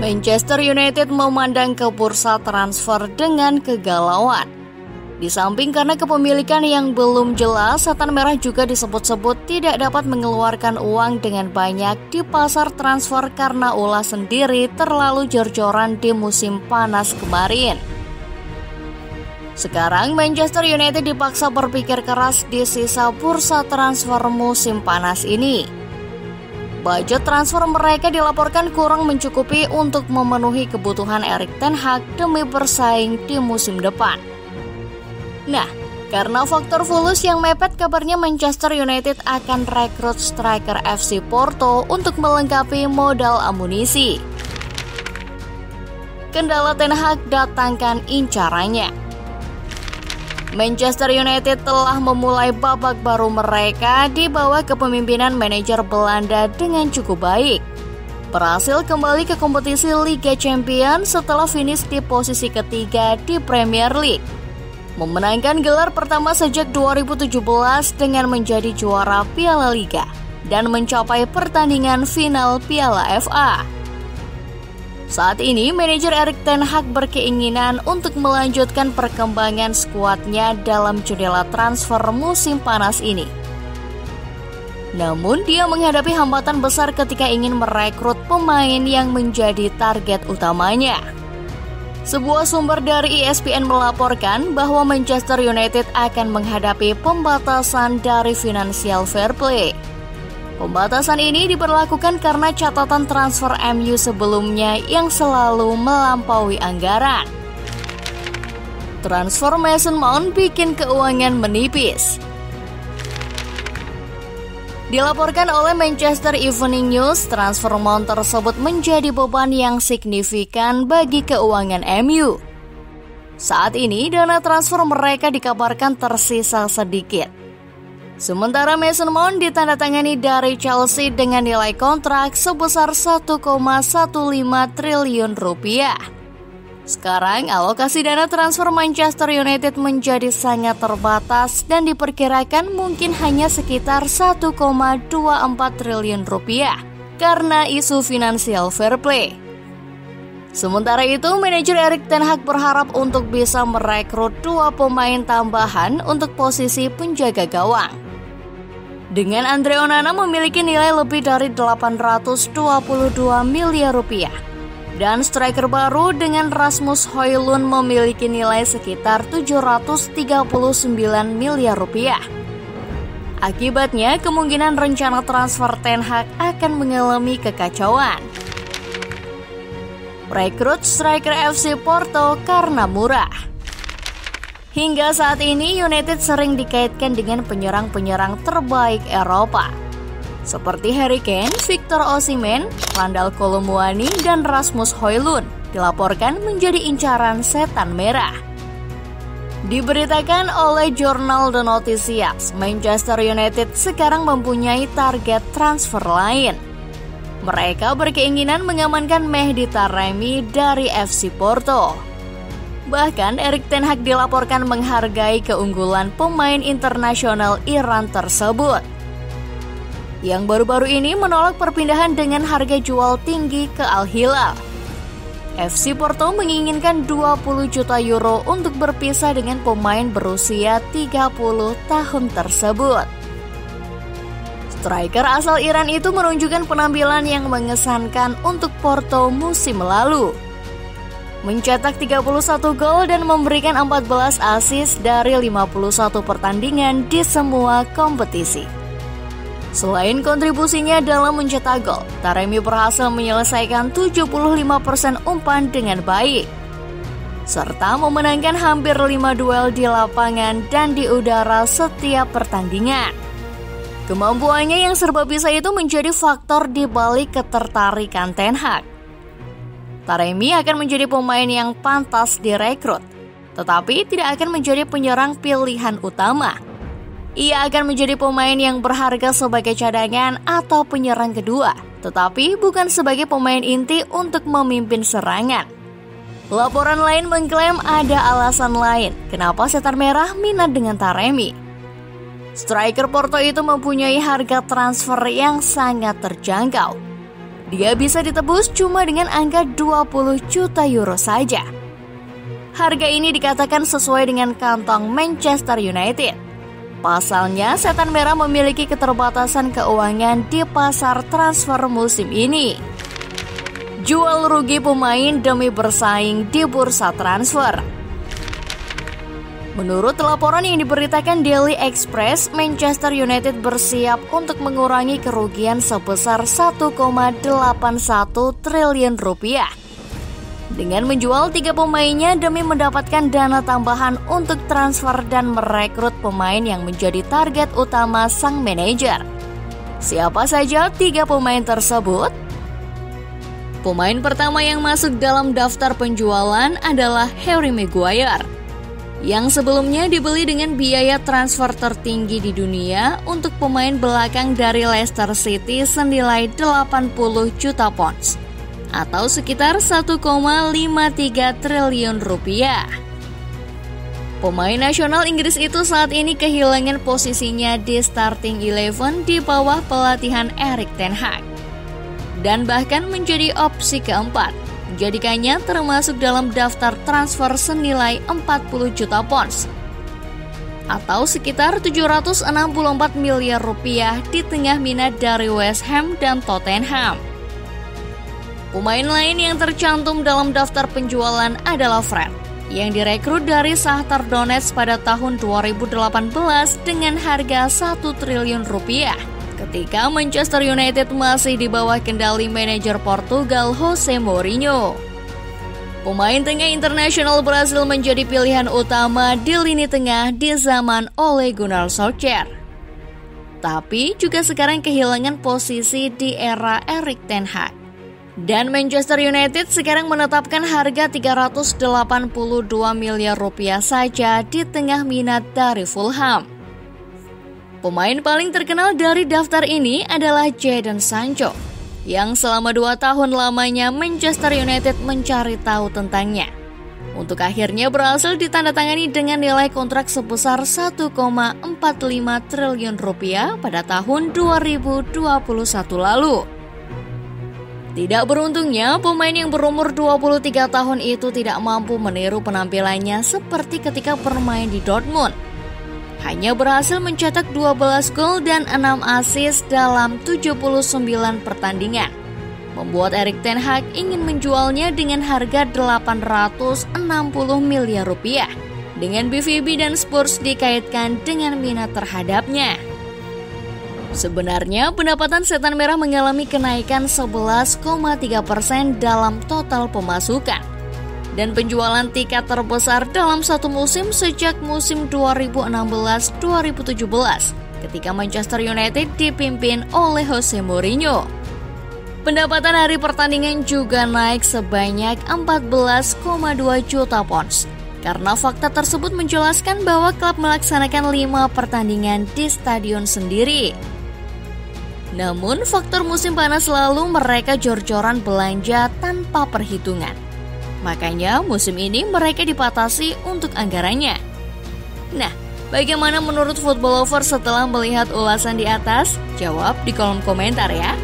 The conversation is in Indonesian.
Manchester United memandang ke bursa transfer dengan kegalauan. Di samping karena kepemilikan yang belum jelas, Setan Merah juga disebut-sebut tidak dapat mengeluarkan uang dengan banyak di pasar transfer karena ulah sendiri terlalu jor-joran di musim panas kemarin. Sekarang Manchester United dipaksa berpikir keras di sisa bursa transfer musim panas ini. Budget transfer mereka dilaporkan kurang mencukupi untuk memenuhi kebutuhan Erik ten Hag demi bersaing di musim depan. Nah, karena faktor fulus yang mepet, kabarnya Manchester United akan rekrut striker FC Porto untuk melengkapi modal amunisi. Kendala ten Hag datangkan incarannya. Manchester United telah memulai babak baru mereka di bawah kepemimpinan manajer Belanda dengan cukup baik. Berhasil kembali ke kompetisi Liga Champions setelah finish di posisi ketiga di Premier League. Memenangkan gelar pertama sejak 2017 dengan menjadi juara Piala Liga dan mencapai pertandingan final Piala FA. Saat ini, manajer Erik ten Hag berkeinginan untuk melanjutkan perkembangan skuadnya dalam jendela transfer musim panas ini. Namun, dia menghadapi hambatan besar ketika ingin merekrut pemain yang menjadi target utamanya. Sebuah sumber dari ESPN melaporkan bahwa Manchester United akan menghadapi pembatasan dari Financial Fair Play. Pembatasan ini diberlakukan karena catatan transfer MU sebelumnya yang selalu melampaui anggaran. Transfer Mason Mount bikin keuangan menipis. Dilaporkan oleh Manchester Evening News, transfer Mount tersebut menjadi beban yang signifikan bagi keuangan MU. Saat ini, dana transfer mereka dikabarkan tersisa sedikit. Sementara Mason Mount ditandatangani dari Chelsea dengan nilai kontrak sebesar 1,15 triliun rupiah. Sekarang alokasi dana transfer Manchester United menjadi sangat terbatas dan diperkirakan mungkin hanya sekitar 1,24 triliun rupiah karena isu Financial Fair Play. Sementara itu, manajer Erik ten Hag berharap untuk bisa merekrut 2 pemain tambahan untuk posisi penjaga gawang. Dengan Andre Onana memiliki nilai lebih dari 822 miliar rupiah. Dan striker baru dengan Rasmus Højlund memiliki nilai sekitar 739 miliar rupiah. Akibatnya, kemungkinan rencana transfer ten Hag akan mengalami kekacauan. Rekrut striker FC Porto karena murah. Hingga saat ini, United sering dikaitkan dengan penyerang-penyerang terbaik Eropa. Seperti Harry Kane, Victor Osimhen, Randal Kolo Muani, dan Rasmus Højlund dilaporkan menjadi incaran Setan Merah. Diberitakan oleh Jurnal The Noticias, Manchester United sekarang mempunyai target transfer lain. Mereka berkeinginan mengamankan Mehdi Taremi dari FC Porto. Bahkan Erik ten Hag dilaporkan menghargai keunggulan pemain internasional Iran tersebut, yang baru-baru ini menolak perpindahan dengan harga jual tinggi ke Al Hilal. FC Porto menginginkan 20 juta euro untuk berpisah dengan pemain berusia 30 tahun tersebut. Striker asal Iran itu menunjukkan penampilan yang mengesankan untuk Porto musim lalu. Mencetak 31 gol dan memberikan 14 assist dari 51 pertandingan di semua kompetisi. Selain kontribusinya dalam mencetak gol, Taremi berhasil menyelesaikan 75% umpan dengan baik, serta memenangkan hampir 5 duel di lapangan dan di udara setiap pertandingan. Kemampuannya yang serba bisa itu menjadi faktor di balik ketertarikan ten Hag. Taremi akan menjadi pemain yang pantas direkrut, tetapi tidak akan menjadi penyerang pilihan utama. Ia akan menjadi pemain yang berharga sebagai cadangan atau penyerang kedua, tetapi bukan sebagai pemain inti untuk memimpin serangan. Laporan lain mengklaim ada alasan lain kenapa Setan Merah minat dengan Taremi. Striker Porto itu mempunyai harga transfer yang sangat terjangkau. dia bisa ditebus cuma dengan angka 20 juta euro saja. Harga ini dikatakan sesuai dengan kantong Manchester United. Pasalnya, Setan Merah memiliki keterbatasan keuangan di pasar transfer musim ini. Jual rugi pemain demi bersaing di bursa transfer. Menurut laporan yang diberitakan Daily Express, Manchester United bersiap untuk mengurangi kerugian sebesar 1,81 triliun rupiah dengan menjual 3 pemainnya demi mendapatkan dana tambahan untuk transfer dan merekrut pemain yang menjadi target utama sang manajer. Siapa saja 3 pemain tersebut? Pemain pertama yang masuk dalam daftar penjualan adalah Harry Maguire, yang sebelumnya dibeli dengan biaya transfer tertinggi di dunia untuk pemain belakang dari Leicester City senilai 80 juta pounds atau sekitar 1,53 triliun rupiah. Pemain nasional Inggris itu saat ini kehilangan posisinya di starting 11 di bawah pelatihan Erik ten Hag dan bahkan menjadi opsi keempat, menjadikannya termasuk dalam daftar transfer senilai 40 juta pounds atau sekitar 764 miliar rupiah di tengah minat dari West Ham dan Tottenham. Pemain lain yang tercantum dalam daftar penjualan adalah Fred, yang direkrut dari Shakhtar Donetsk pada tahun 2018 dengan harga 1 triliun rupiah. Ketika Manchester United masih di bawah kendali manajer Portugal Jose Mourinho. Pemain tengah internasional Brasil menjadi pilihan utama di lini tengah di zaman Ole Gunnar Solskjaer. Tapi juga sekarang kehilangan posisi di era Erik ten Hag. Dan Manchester United sekarang menetapkan harga 382 miliar rupiah saja di tengah minat dari Fulham. Pemain paling terkenal dari daftar ini adalah Jadon Sancho, yang selama 2 tahun lamanya Manchester United mencari tahu tentangnya, untuk akhirnya berhasil ditandatangani dengan nilai kontrak sebesar 1,45 triliun rupiah pada tahun 2021 lalu. Tidak beruntungnya, pemain yang berumur 23 tahun itu tidak mampu meniru penampilannya seperti ketika bermain di Dortmund. Hanya berhasil mencetak 12 gol dan 6 assist dalam 79 pertandingan, membuat Erik ten Hag ingin menjualnya dengan harga 860 miliar rupiah. Dengan BVB dan Spurs dikaitkan dengan minat terhadapnya. Sebenarnya pendapatan Setan Merah mengalami kenaikan 11,3% dalam total pemasukan dan penjualan tiket terbesar dalam satu musim sejak musim 2016-2017 ketika Manchester United dipimpin oleh Jose Mourinho. Pendapatan hari pertandingan juga naik sebanyak 14,2 juta pounds karena fakta tersebut menjelaskan bahwa klub melaksanakan 5 pertandingan di stadion sendiri. Namun faktor musim panas lalu mereka jor-joran belanja tanpa perhitungan. Makanya musim ini mereka dipatasi untuk anggarannya. Nah, bagaimana menurut Football Lover setelah melihat ulasan di atas? Jawab di kolom komentar ya.